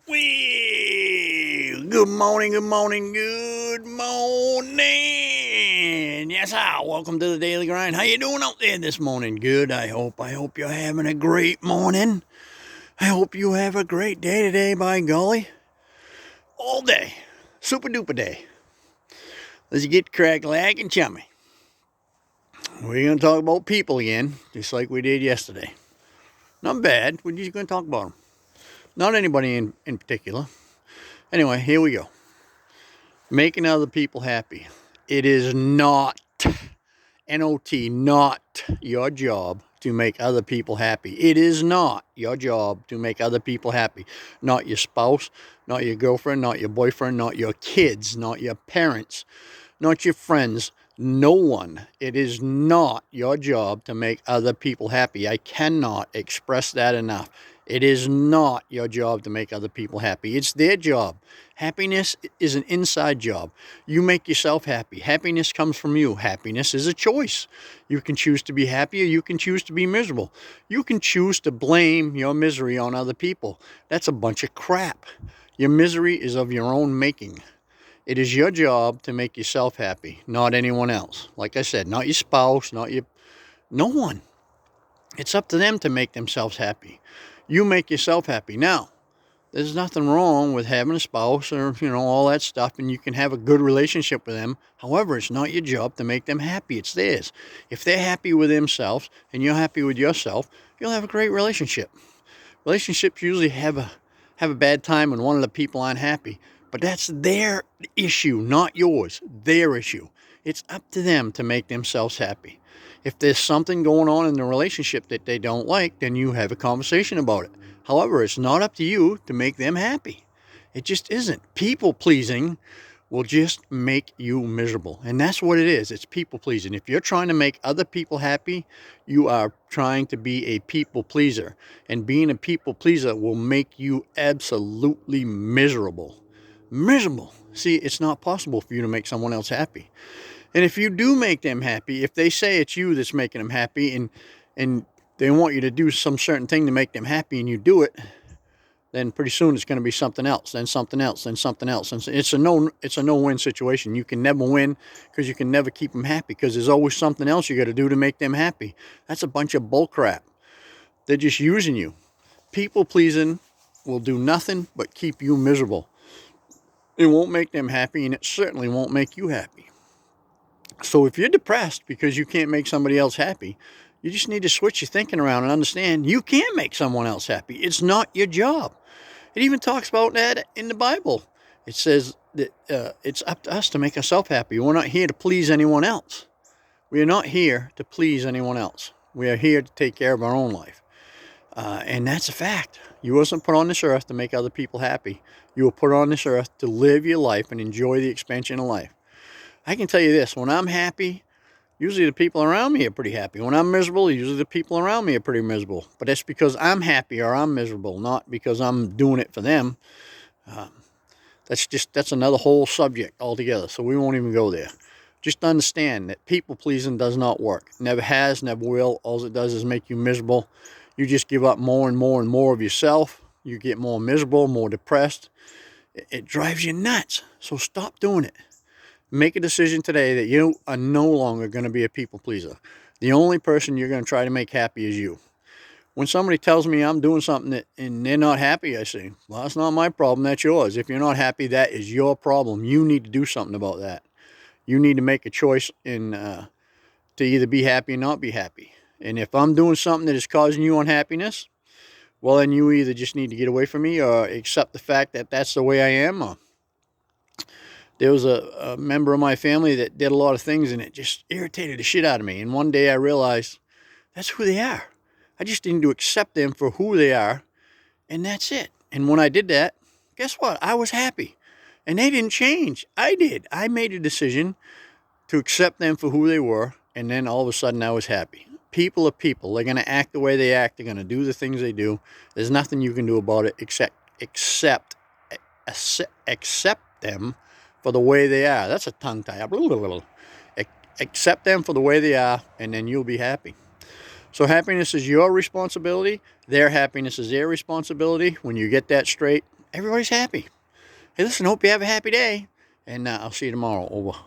Good morning, good morning, good morning. Yes, sir. Welcome to the Daily Grind. How you doing out there this morning? Good, I hope. I hope you're having a great morning. I hope you have a great day today, by golly. All day. Super duper day. Let's get crack lag and chummy. We're going to talk about people again, just like we did yesterday. Not bad. We're just going to talk about them. Not anybody in particular. Anyway, here we go. Making other people happy. It is not, N-O-T, not your job to make other people happy. It is not your job to make other people happy. Not your spouse, not your girlfriend, not your boyfriend, not your kids, not your parents, not your friends. No one. It is not your job to make other people happy. I cannot express that enough. It is not your job to make other people happy. It's their job. Happiness is an inside job. You make yourself happy. Happiness comes from you. Happiness is a choice. You can choose to be happy or you can choose to be miserable. You can choose to blame your misery on other people. That's a bunch of crap. Your misery is of your own making. It is your job to make yourself happy, not anyone else. Like I said, not your spouse, no one. It's up to them to make themselves happy. You make yourself happy. Now, there's nothing wrong with having a spouse or, all that stuff, and you can have a good relationship with them. However, it's not your job to make them happy. It's theirs. If they're happy with themselves and you're happy with yourself, you'll have a great relationship. Relationships usually have a bad time when one of the people aren't happy. But that's their issue, not yours. Their issue. It's up to them to make themselves happy. If there's something going on in the relationship that they don't like, then you have a conversation about it. However, it's not up to you to make them happy. It just isn't. People pleasing will just make you miserable. And that's what it is. It's people pleasing. If you're trying to make other people happy, you are trying to be a people pleaser. And being a people pleaser will make you absolutely miserable. Miserable. See, it's not possible for you to make someone else happy. And if you do make them happy, if they say it's you that's making them happy and they want you to do some certain thing to make them happy and you do it, then pretty soon it's going to be something else, then something else, then something else. And it's a no-win situation. You can never win because you can never keep them happy because there's always something else you got to do to make them happy. That's a bunch of bull crap. They're just using you. People pleasing will do nothing but keep you miserable. It won't make them happy, and it certainly won't make you happy. So if you're depressed because you can't make somebody else happy, you just need to switch your thinking around and understand you can make someone else happy. It's not your job. It even talks about that in the Bible. It says that it's up to us to make ourselves happy. We're not here to please anyone else. We are not here to please anyone else. We are here to take care of our own life. And that's a fact. You wasn't put on this earth to make other people happy. You were put on this earth to live your life and enjoy the expansion of life. I can tell you this, when I'm happy, usually the people around me are pretty happy. When I'm miserable, usually the people around me are pretty miserable. But that's because I'm happy or I'm miserable, not because I'm doing it for them. That's another whole subject altogether, so we won't even go there. Just understand that people pleasing does not work. Never has, never will. All it does is make you miserable. You just give up more and more and more of yourself. You get more miserable, more depressed. It drives you nuts. So stop doing it. Make a decision today that you are no longer going to be a people pleaser. The only person you're going to try to make happy is you. When somebody tells me I'm doing something and they're not happy, I say, well, that's not my problem. That's yours. If you're not happy, that is your problem. You need to do something about that. You need to make a choice to either be happy or not be happy. And if I'm doing something that is causing you unhappiness, well, then you either just need to get away from me or accept the fact that that's the way I am. Or there was a member of my family that did a lot of things and it just irritated the shit out of me. And one day I realized that's who they are. I just need to accept them for who they are, and that's it. And when I did that, guess what? I was happy. And they didn't change. I did. I made a decision to accept them for who they were, and then all of a sudden I was happy. People are people. They're going to act the way they act. They're going to do the things they do. There's nothing you can do about it except accept them for the way they are. That's a tongue tie. Accept them for the way they are, and then you'll be happy. So happiness is your responsibility. Their happiness is their responsibility. When you get that straight, everybody's happy. Hey, listen, hope you have a happy day. And I'll see you tomorrow. Over.